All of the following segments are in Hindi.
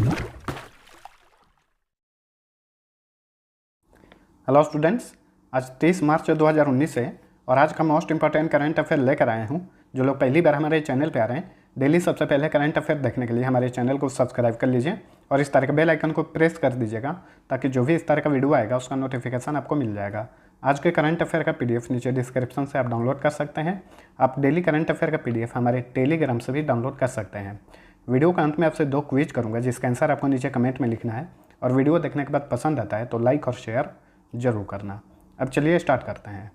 हेलो स्टूडेंट्स, आज 30 मार्च 2019 है और आज का मोस्ट इंपॉर्टेंट करंट अफेयर लेकर आया हूँ। जो लोग पहली बार हमारे चैनल पे आ रहे हैं, डेली सबसे पहले करंट अफेयर देखने के लिए हमारे चैनल को सब्सक्राइब कर लीजिए और इस तरह के बेल आइकन को प्रेस कर दीजिएगा ताकि जो भी इस तरह का वीडियो आएगा उसका नोटिफिकेशन आपको मिल जाएगा। आज के करंट अफेयर का PDF नीचे डिस्क्रिप्शन से आप डाउनलोड कर सकते हैं। आप डेली करंट अफेयर का PDF हमारे टेलीग्राम से भी डाउनलोड कर सकते हैं। वीडियो के अंत में आपसे 2 क्विज करूँगा जिसका आंसर आपको नीचे कमेंट में लिखना है और वीडियो देखने के बाद पसंद आता है तो लाइक और शेयर जरूर करना। अब चलिए स्टार्ट करते हैं।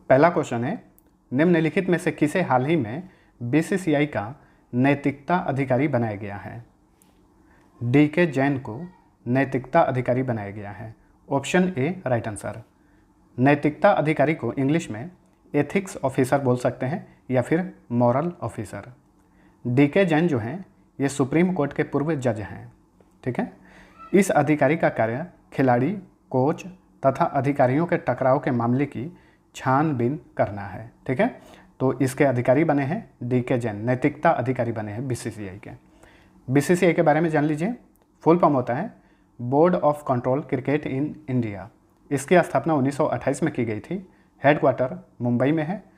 पहला क्वेश्चन है, निम्नलिखित में से किसे हाल ही में BCCI का नैतिकता अधिकारी बनाया गया है? DK जैन को नैतिकता अधिकारी बनाया गया है। Option A right answer. नैतिकता अधिकारी को इंग्लिश में एथिक्स ऑफिसर बोल सकते हैं या फिर मॉरल ऑफिसर। DK जैन जो हैं ये सुप्रीम कोर्ट के पूर्व जज हैं। ठीक है। इस अधिकारी का कार्य खिलाड़ी, कोच तथा अधिकारियों के टकराव के मामले की छानबीन करना है। ठीक है। तो इसके अधिकारी बने हैं DK जैन, नैतिकता अधिकारी बने हैं BCCI के। BCCI के बारे में जान लीजिए। फुल फॉर्म होता है board of control cricket in India. इसकी स्थापना 1928 में की गई थी। हेडक्वार्टर मुंबई में है।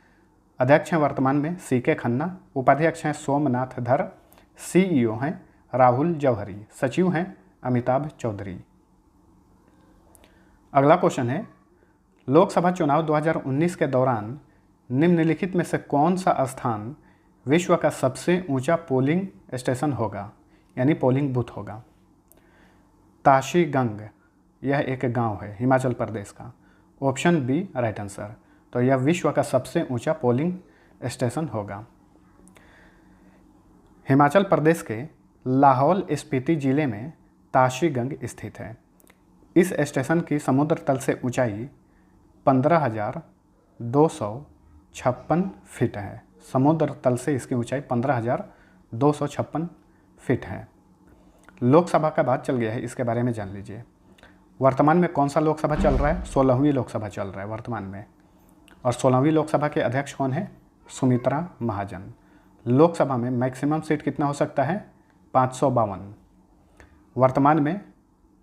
अध्यक्ष हैं वर्तमान में CK खन्ना, उपाध्यक्ष हैं सोमनाथ धर, CEO हैं राहुल जौहरी, सचिव हैं अमिताभ चौधरी। अगला क्वेश्चन है, लोकसभा चुनाव 2019 के दौरान निम्नलिखित में से कौन सा स्थान विश्व का सबसे ऊंचा पोलिंग स्टेशन होगा, यानी पोलिंग बूथ होगा? ताशीगंग, यह एक गांव है हिमाचल प्रदेश का। Option B right answer. तो यह विश्व का सबसे ऊंचा पोलिंग स्टेशन होगा। हिमाचल प्रदेश के लाहौल स्पीति जिले में ताशीगंग स्थित है। इस स्टेशन की समुद्र तल से ऊंचाई 15,256 फीट है। समुद्र तल से इसकी ऊंचाई 15,256 फीट है। लोकसभा का बात चल गया है, इसके बारे में जान लीजिए। वर्तमान में कौन सा लोकसभा चल रहा है? 16वीं लोकसभा चल रहा है वर्तमान में। और 16वीं लोकसभा के अध्यक्ष कौन है? सुमित्रा महाजन। लोकसभा में मैक्सिमम सीट कितना हो सकता है? 552। वर्तमान में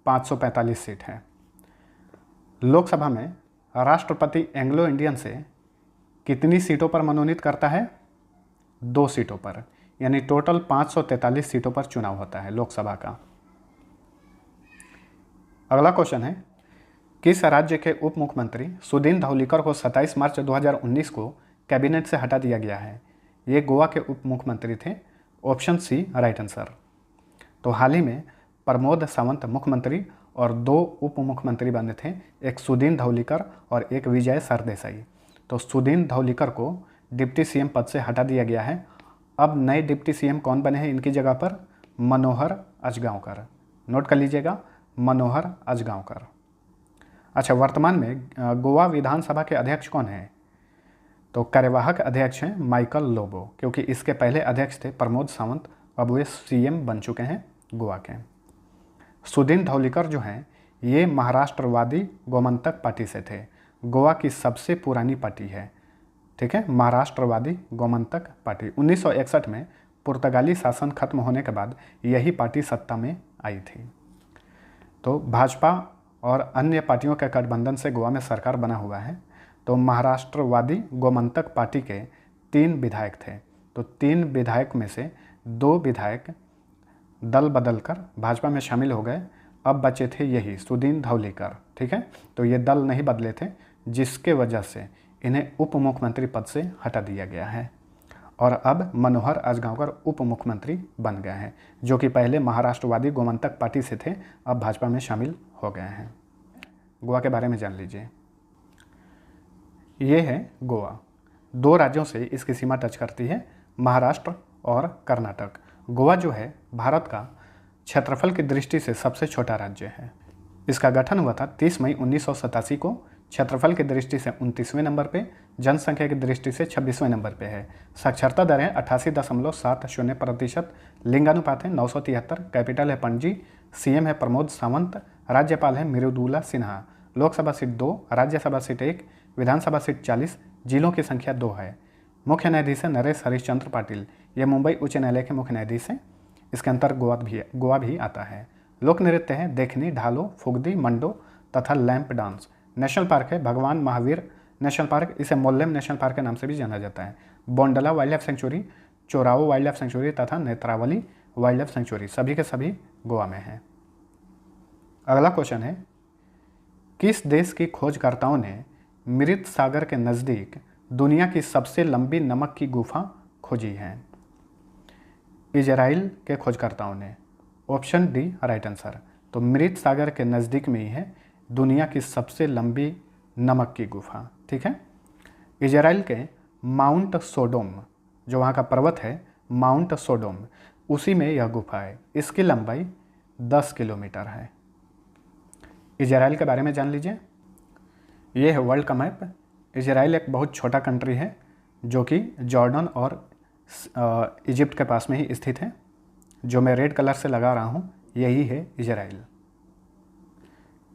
545 सीट है। लोकसभा में राष्ट्रपति एंग्लो इंडियन से कितनी सीटों पर मनोनीत करता है? 2 सीटों पर, यानी टोटल 543 सीटों पर चुनाव होता है लोकसभा का। अगला क्वेश्चन है, किस राज्य के उप मुख्यमंत्री सुदीन धौलीकर को 27 मार्च 2019 को कैबिनेट से हटा दिया गया है? ये गोवा के उप मुख्यमंत्री थे। Option C right answer. तो हाल ही में प्रमोद सावंत मुख्यमंत्री और 2 उप मुख्यमंत्री बने थे, एक सुदीन धौलीकर और एक विजय सरदेसाई। तो सुदीन धौलीकर को डिप्टी CM पद से हटा दिया गया है। अब नए डिप्टी CM कौन बने हैं इनकी जगह पर? मनोहर अजगांवकर। नोट कर लीजिएगा, मनोहर अजगांवकर। अच्छा, वर्तमान में गोवा विधानसभा के अध्यक्ष कौन हैं? तो कार्यवाहक अध्यक्ष हैं माइकल लोबो, क्योंकि इसके पहले अध्यक्ष थे प्रमोद सावंत, अब वे CM बन चुके हैं गोवा के। सुदीन धौलीकर जो हैं ये महाराष्ट्रवादी गोमंतक पार्टी से थे। गोवा की सबसे पुरानी पार्टी है। ठीक है, महाराष्ट्रवादी गोमंतक पार्टी। 1961 में पुर्तगाली शासन खत्म होने के बाद यही पार्टी सत्ता में आई थी। तो भाजपा और अन्य पार्टियों के गठबंधन से गोवा में सरकार बना हुआ है। तो महाराष्ट्रवादी गोमंतक पार्टी के 3 विधायक थे। तो 3 विधायक में से 2 विधायक दल बदलकर भाजपा में शामिल हो गए। अब बचे थे यही सुदीन धौलीकर। ठीक है, तो ये दल नहीं बदले थे, जिसके वजह से इन्हें उप मुख्यमंत्री पद से हटा दिया गया है और अब मनोहर अजगांवकर उप मुख्यमंत्री बन गए हैं, जो कि पहले महाराष्ट्रवादी गोमंतक पार्टी से थे, अब भाजपा में शामिल हो गए हैं। गोवा के बारे में जान लीजिए। ये है गोवा। 2 राज्यों से इसकी सीमा टच करती है, महाराष्ट्र और कर्नाटक। गोवा जो है भारत का क्षेत्रफल की दृष्टि से सबसे छोटा राज्य है। इसका गठन हुआ था 30 मई 1987 को। क्षेत्रफल की दृष्टि से 29वें नंबर पे, जनसंख्या की दृष्टि से 26वें नंबर पे है। साक्षरता दर है 88.70%। लिंगानुपात है 973। कैपिटल है पणजी। CM है प्रमोद सावंत। राज्यपाल है मृदुला सिन्हा। लोकसभा सीट 2, राज्यसभा सीट 1, विधानसभा सीट 40, जिलों की संख्या 2 है। मुख्य न्यायाधीश है नरेश हरिश्चंद्र पाटिल। ये मुंबई उच्च न्यायालय के मुख्य न्यायाधीश हैं। इसके अंतर गोवा भी आता है। लोक नृत्य है देखनी, ढालो, फुगदी, मंडो तथा लैंप डांस। नेशनल पार्क है भगवान महावीर नेशनल पार्क, इसे मोल्लेम नेशनल पार्क के नाम से भी जाना जाता है। Bondla wildlife sanctuary, Chorao wildlife sanctuary तथा नेत्रावली वाइल्ड लाइफ सेंचुरी सभी के सभी गोवा में हैं। अगला क्वेश्चन है, किस देश की खोजकर्ताओं ने मृत सागर के नज़दीक दुनिया की सबसे लंबी नमक की गुफा खोजी है? इजराइल के खोजकर्ताओं ने। Option D right answer. तो मृत सागर के नज़दीक में ही है दुनिया की सबसे लंबी नमक की गुफा। ठीक है, इजराइल के माउंट सोडोम, जो वहाँ का पर्वत है माउंट सोडोम, उसी में यह गुफा है। इसकी लंबाई 10 किलोमीटर है। इजराइल के बारे में जान लीजिए। ये है वर्ल्ड का मैप। इजराइल एक बहुत छोटा कंट्री है जो कि जॉर्डन और इजिप्ट के पास में ही स्थित है। जो मैं रेड कलर से लगा रहा हूँ यही है इजराइल।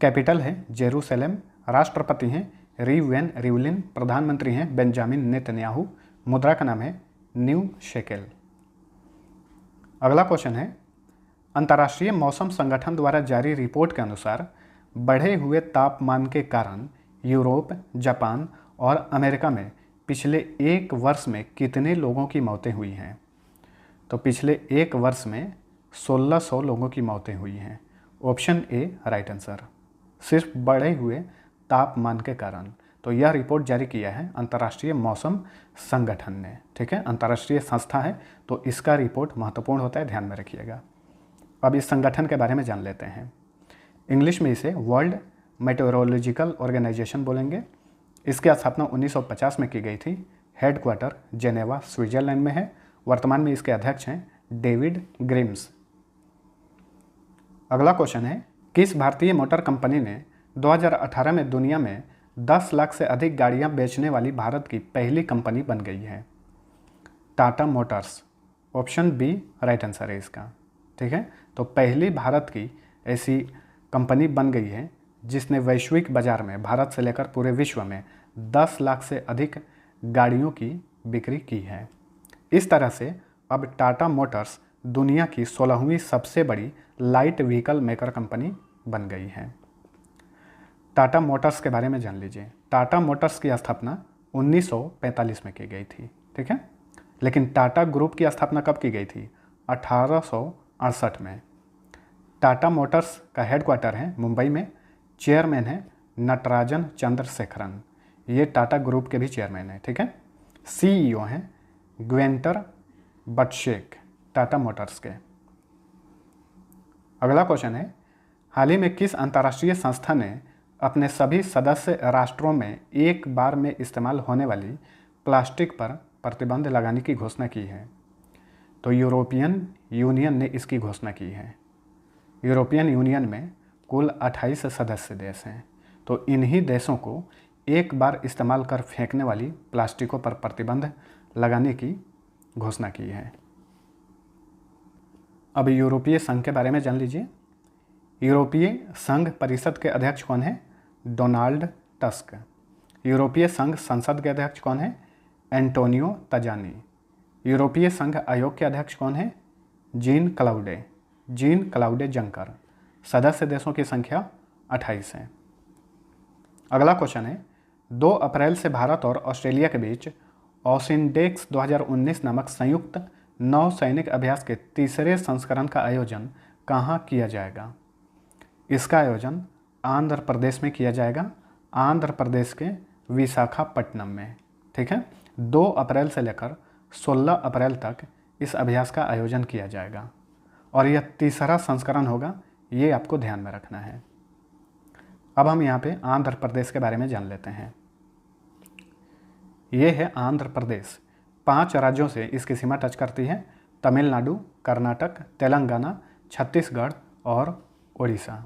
कैपिटल है जेरूसलम। राष्ट्रपति हैं रिवेन रिवलिन। प्रधानमंत्री हैं बेंजामिन नेतन्याहू। मुद्रा का नाम है न्यू शेकेल। अगला क्वेश्चन है, अंतर्राष्ट्रीय मौसम संगठन द्वारा जारी रिपोर्ट के अनुसार बढ़े हुए तापमान के कारण यूरोप, जापान और अमेरिका में पिछले एक वर्ष में कितने लोगों की मौतें हुई हैं? तो पिछले एक वर्ष में 1600 लोगों की मौतें हुई हैं। Option A right answer. सिर्फ बढ़े हुए तापमान के कारण। तो यह रिपोर्ट जारी किया है अंतर्राष्ट्रीय मौसम संगठन ने। ठीक है, अंतर्राष्ट्रीय संस्था है तो इसका रिपोर्ट महत्वपूर्ण होता है, ध्यान में रखिएगा। अब इस संगठन के बारे में जान लेते हैं। इंग्लिश में इसे वर्ल्ड मेटेरोलॉजिकल ऑर्गेनाइजेशन बोलेंगे। इसकी स्थापना 1950 में की गई थी। हेडक्वार्टर जेनेवा स्विट्जरलैंड में है। वर्तमान में इसके अध्यक्ष हैं डेविड ग्रिम्स। अगला क्वेश्चन है, किस भारतीय मोटर कंपनी ने 2018 में दुनिया में 10 लाख से अधिक गाड़ियां बेचने वाली भारत की पहली कंपनी बन गई है? Tata Motors. Option B right answer है इसका। ठीक है, तो पहली भारत की ऐसी कंपनी बन गई है जिसने वैश्विक बाजार में भारत से लेकर पूरे विश्व में 10 लाख से अधिक गाड़ियों की बिक्री की है। इस तरह से अब टाटा मोटर्स दुनिया की 16वीं सबसे बड़ी लाइट व्हीकल मेकर कंपनी बन गई है। टाटा मोटर्स के बारे में जान लीजिए। टाटा मोटर्स की स्थापना 1945 में की गई थी। ठीक है, लेकिन टाटा ग्रुप की स्थापना कब की गई थी? 1868 में। टाटा मोटर्स का हेडक्वार्टर है मुंबई में। चेयरमैन है नटराजन चंद्रशेखरन। ये टाटा ग्रुप के भी चेयरमैन है। ठीक है, सीईओ हैं ग्वेंटर बटशेक टाटा मोटर्स के। अगला क्वेश्चन है, हाल ही में किस अंतर्राष्ट्रीय संस्था ने अपने सभी सदस्य राष्ट्रों में एक बार में इस्तेमाल होने वाली प्लास्टिक पर प्रतिबंध लगाने की घोषणा की है? तो यूरोपियन यूनियन ने इसकी घोषणा की है। यूरोपियन यूनियन में कुल 28 सदस्य देश हैं। तो इन्हीं देशों को एक बार इस्तेमाल कर फेंकने वाली प्लास्टिकों पर प्रतिबंध लगाने की घोषणा की है। अब यूरोपीय संघ के बारे में जान लीजिए। यूरोपीय संघ परिषद के अध्यक्ष कौन है? Donald tusk. यूरोपीय संघ संसद के अध्यक्ष कौन है? एंटोनियो तजानी। यूरोपीय संघ आयोग के अध्यक्ष कौन है? Gene Claude जंकर। सदस्य देशों की संख्या 28 है। अगला क्वेश्चन है, 2 अप्रैल से भारत और ऑस्ट्रेलिया के बीच ओसिनडेक्स 2019 नामक संयुक्त नौसैनिक अभ्यास के तीसरे संस्करण का आयोजन कहाँ किया जाएगा? इसका आयोजन आंध्र प्रदेश में किया जाएगा। आंध्र प्रदेश के विशाखापट्टनम में। ठीक है, 2 अप्रैल से लेकर 16 अप्रैल तक इस अभ्यास का आयोजन किया जाएगा और यह तीसरा संस्करण होगा, ये आपको ध्यान में रखना है। अब हम यहाँ पे आंध्र प्रदेश के बारे में जान लेते हैं। ये है आंध्र प्रदेश। 5 राज्यों से इसकी सीमा टच करती है: तमिलनाडु, कर्नाटक, तेलंगाना, छत्तीसगढ़ और ओडिशा।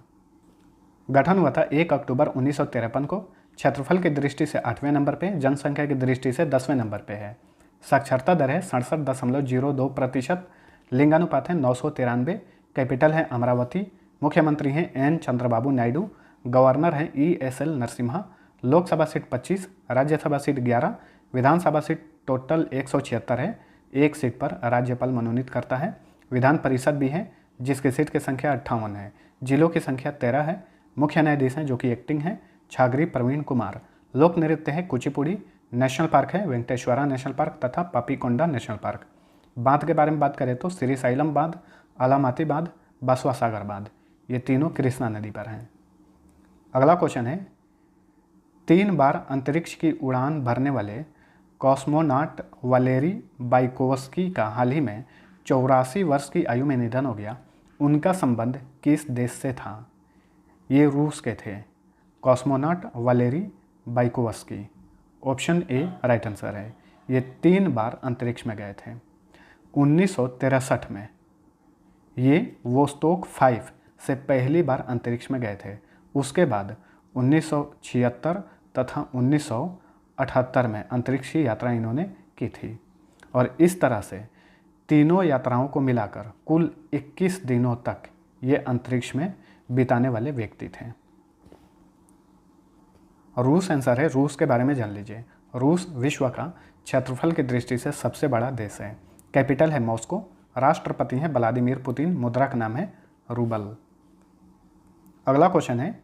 गठन हुआ था 1 अक्टूबर 1953 को। क्षेत्रफल की दृष्टि से 8वें नंबर पे, जनसंख्या की दृष्टि से 10वें नंबर पे है। साक्षरता दर है 67.02%। लिंगानुपात है 993। कैपिटल है अमरावती। मुख्यमंत्री हैं एन चंद्रबाबू नायडू। गवर्नर हैं ESL Narasimha. Lok Sabha seat 25, Rajya Sabha seat 11, विधानसभा सीट टोटल 176 है। एक सीट पर राज्यपाल मनोनीत करता है। विधान परिषद भी है जिसकी सीट की संख्या 58 है, जिलों की संख्या 13 है, मुख्य न्यायाधीश हैं जो कि एक्टिंग है छागरी प्रवीण कुमार, लोक नृत्य है कुचिपुड़ी, नेशनल पार्क है वेंकटेश्वरा नेशनल पार्क तथा पापीकोंडा नेशनल पार्क। बांध के बारे में बात करें तो श्रीशैलम बांध, अलामाती बांध, बसवा सागर बांध, ये तीनों कृष्णा नदी पर हैं। अगला क्वेश्चन है 3 बार अंतरिक्ष की उड़ान भरने वाले कॉस्मोनाट वालेरी बाइकोवस्की का हाल ही में 84 वर्ष की आयु में निधन हो गया। उनका संबंध किस देश से था? ये रूस के थे, cosmonaut Valery Bykovsky. Option A right answer है। ये 3 बार अंतरिक्ष में गए थे। 1963 में ये वोस्टोक 5 से पहली बार अंतरिक्ष में गए थे। उसके बाद 1976 तथा 1978 में अंतरिक्ष की यात्रा इन्होंने की थी और इस तरह से तीनों यात्राओं को मिलाकर कुल 21 दिनों तक ये अंतरिक्ष में बिताने वाले व्यक्ति थे। रूस आंसर है, रूस के बारे में जान लीजिए। रूस विश्व का क्षेत्रफल की दृष्टि से सबसे बड़ा देश है। कैपिटल है मॉस्को, राष्ट्रपति हैं व्लादिमीर पुतिन, मुद्रा का नाम है रूबल। अगला क्वेश्चन है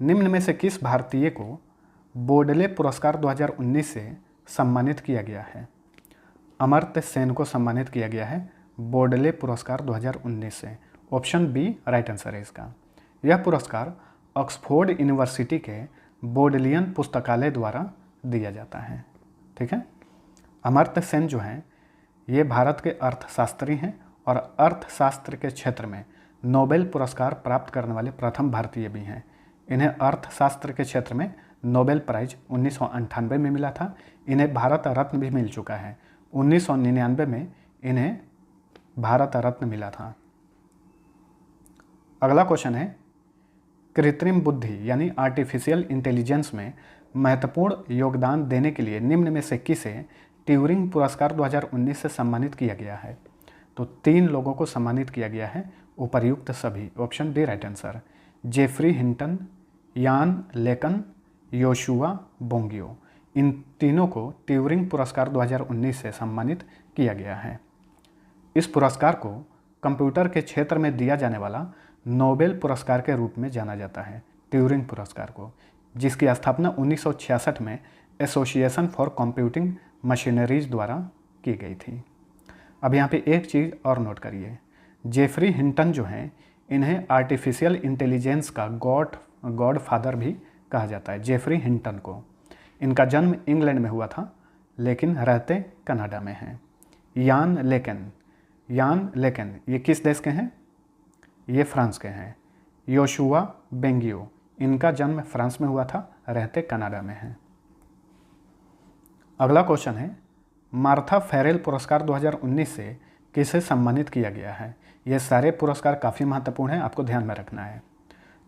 निम्न में से किस भारतीय को बोडले पुरस्कार 2019 से सम्मानित किया गया है? अमर्त्य सेन को सम्मानित किया गया है बोडले पुरस्कार 2019 से। ऑप्शन बी राइट आंसर है इसका। यह पुरस्कार ऑक्सफोर्ड यूनिवर्सिटी के बोडलियन पुस्तकालय द्वारा दिया जाता है। ठीक है, अमर्त्य सेन जो हैं ये भारत के अर्थशास्त्री हैं और अर्थशास्त्र के क्षेत्र में नोबेल पुरस्कार प्राप्त करने वाले प्रथम भारतीय भी हैं। इन्हें अर्थशास्त्र के क्षेत्र में नोबेल प्राइज 1998 में मिला था। इन्हें भारत रत्न भी मिल चुका है। 1999 में इन्हें भारत रत्न मिला था। अगला क्वेश्चन है कृत्रिम बुद्धि यानी आर्टिफिशियल इंटेलिजेंस में महत्वपूर्ण योगदान देने के लिए निम्न में से किसे ट्यूरिंग पुरस्कार 2019 से सम्मानित किया गया है? तो 3 लोगों को सम्मानित किया गया है, उपर्युक्त सभी। Option D right answer. Geoffrey Hinton, Yann LeCun, Yoshua बोंगियो, इन तीनों को ट्यूरिंग पुरस्कार 2019 से सम्मानित किया गया है। इस पुरस्कार को कंप्यूटर के क्षेत्र में दिया जाने वाला नोबेल पुरस्कार के रूप में जाना जाता है, ट्यूरिंग पुरस्कार को, जिसकी स्थापना 1966 में एसोसिएशन फॉर कंप्यूटिंग मशीनरीज द्वारा की गई थी। अब यहाँ पे एक चीज़ और नोट करिए, जेफरी हिंटन जो हैं इन्हें आर्टिफिशियल इंटेलिजेंस का गॉड फादर भी कहा जाता है, जेफरी हिंटन को। इनका जन्म इंग्लैंड में हुआ था लेकिन रहते कनाडा में हैं। यान लेकन ये किस देश के हैं? ये फ्रांस के हैं। योशुआ बेंगियो, इनका जन्म फ्रांस में हुआ था, रहते कनाडा में हैं। अगला क्वेश्चन है मार्था फेरेल पुरस्कार 2019 से किसे सम्मानित किया गया है? ये सारे पुरस्कार काफ़ी महत्वपूर्ण हैं, आपको ध्यान में रखना है।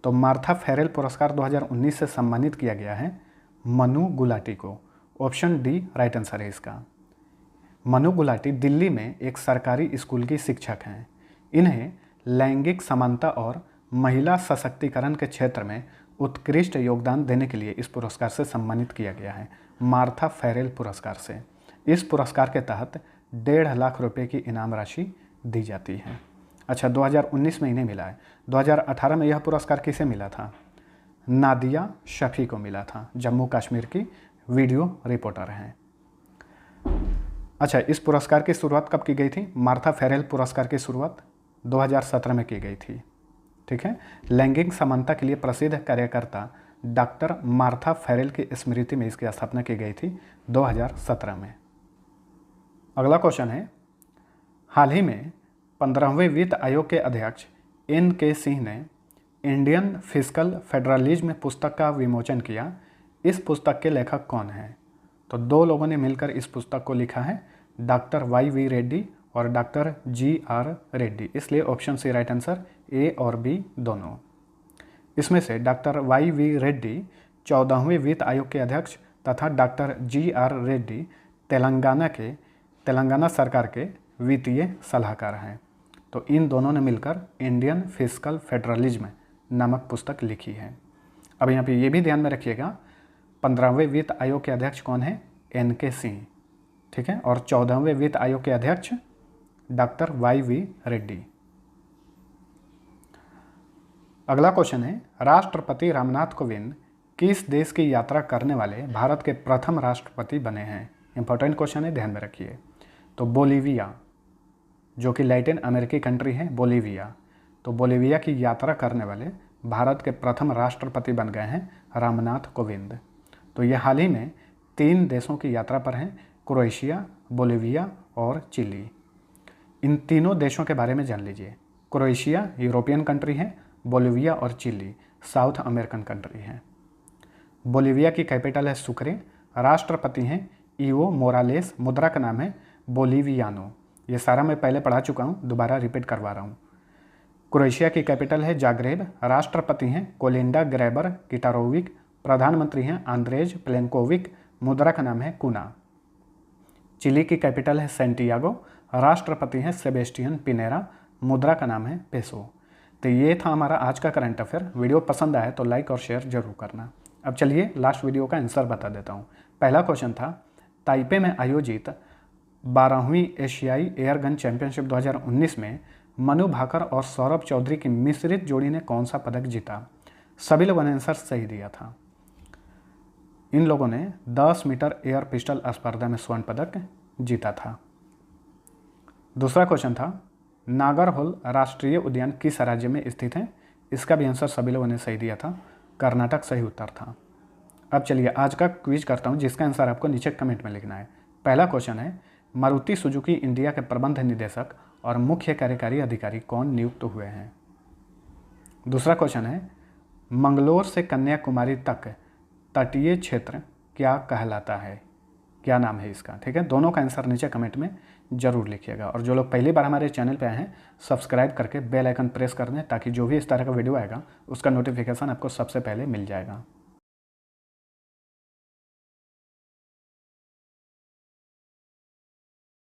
तो मार्था फेरेल पुरस्कार 2019 से सम्मानित किया गया है मनु गुलाटी को। ऑप्शन डी राइट आंसर है इसका। मनु गुलाटी दिल्ली में एक सरकारी स्कूल की शिक्षक हैं। इन्हें लैंगिक समानता और महिला सशक्तिकरण के क्षेत्र में उत्कृष्ट योगदान देने के लिए इस पुरस्कार से सम्मानित किया गया है, मार्था फेरेल पुरस्कार से। इस पुरस्कार के तहत 1.5 लाख रुपए की इनाम राशि दी जाती है। अच्छा, 2019 में इन्हें मिला है। 2018 में यह पुरस्कार किसे मिला था? नादिया शफी को मिला था, जम्मू कश्मीर की वीडियो रिपोर्टर हैं। अच्छा, इस पुरस्कार की शुरुआत कब की गई थी? मार्था फेरेल पुरस्कार की शुरुआत 2017 में की गई थी। ठीक है, लैंगिक समानता के लिए प्रसिद्ध कार्यकर्ता डॉक्टर मार्था फेरेल की स्मृति में इसकी स्थापना की गई थी 2017 में। अगला क्वेश्चन है हाल ही में 15वें वित्त आयोग के अध्यक्ष NK सिंह ने इंडियन फिस्कल फेडरलिज्म पुस्तक का विमोचन किया। इस पुस्तक के लेखक कौन हैं? तो 2 लोगों ने मिलकर इस पुस्तक को लिखा है, डॉक्टर YV रेड्डी और डॉक्टर GR रेड्डी। इसलिए ऑप्शन सी राइट आंसर, ए और बी दोनों। इसमें से डॉक्टर YV रेड्डी 14वें वित्त आयोग के अध्यक्ष तथा डॉक्टर GR रेड्डी तेलंगाना सरकार के वित्तीय सलाहकार हैं। तो इन दोनों ने मिलकर इंडियन फिस्कल फेडरलिज्म नामक पुस्तक लिखी है। अब यहाँ पे ये भी ध्यान में रखिएगा, 15वें वित्त आयोग के अध्यक्ष कौन है? NK सिंह। ठीक है, और 14वें वित्त आयोग के अध्यक्ष डॉक्टर YV रेड्डी। अगला क्वेश्चन है, राष्ट्रपति रामनाथ कोविंद किस देश की यात्रा करने वाले भारत के प्रथम राष्ट्रपति बने हैं? इंपॉर्टेंट क्वेश्चन है, ध्यान में रखिए। तो बोलीविया, जो कि लैटिन अमेरिकी कंट्री है बोलीविया, तो बोलीविया की यात्रा करने वाले भारत के प्रथम राष्ट्रपति बन गए हैं रामनाथ कोविंद। तो ये हाल ही में 3 देशों की यात्रा पर हैं, क्रोएशिया, बोलीविया और चिली। इन तीनों देशों के बारे में जान लीजिए। क्रोएशिया यूरोपियन कंट्री है, बोलीविया और चिली साउथ अमेरिकन कंट्री है। बोलीविया की कैपिटल है सुक्रे, राष्ट्रपति हैं ईवो मोरालेस, मुद्रा का नाम है बोलीवियानो। ये सारा मैं पहले पढ़ा चुका हूँ, दोबारा रिपीट करवा रहा हूँ। क्रोएशिया की कैपिटल है जाग्रेब, राष्ट्रपति हैं कोलिंडा ग्रेबर किटारोविक, प्रधानमंत्री हैं आंद्रेज प्लेनकोविक, मुद्रा का नाम है कुना। चिली की कैपिटल है सैंटियागो, राष्ट्रपति हैं सेबेस्टियन पिनेरा, मुद्रा का नाम है पेसो। तो ये था हमारा आज का करंट अफेयर। वीडियो पसंद आए तो लाइक और शेयर जरूर करना। अब चलिए लास्ट वीडियो का आंसर बता देता हूँ। पहला क्वेश्चन था, ताइपे में आयोजित 12वीं एशियाई एयरगन चैंपियनशिप 2019 में मनु भाकर और सौरभ चौधरी की मिश्रित जोड़ी ने कौन सा पदक जीता? सभी लोगों ने आंसर सही दिया था। इन लोगों ने 10 मीटर एयर पिस्टल स्पर्धा में स्वर्ण पदक जीता था। दूसरा क्वेश्चन था, नागरहोल राष्ट्रीय उद्यान किस राज्य में स्थित है? इसका भी आंसर सभी लोगों ने सही दिया था, कर्नाटक सही उत्तर था। अब चलिए आज का क्विज करता हूं, जिसका आंसर आपको नीचे कमेंट में लिखना है। पहला क्वेश्चन है, मारुति सुजुकी इंडिया के प्रबंध निदेशक और मुख्य कार्यकारी अधिकारी कौन नियुक्त हुए हैं? दूसरा क्वेश्चन है, मंगलोर से कन्याकुमारी तक तटीय क्षेत्र क्या कहलाता है? क्या नाम है इसका? ठीक है, दोनों का आंसर नीचे कमेंट में जरूर लिखिएगा। और जो लोग पहली बार हमारे चैनल पे आए हैं, सब्सक्राइब करके बेल आइकन प्रेस कर दें, ताकि जो भी इस तरह का वीडियो आएगा उसका नोटिफिकेशन आपको सबसे पहले मिल जाएगा।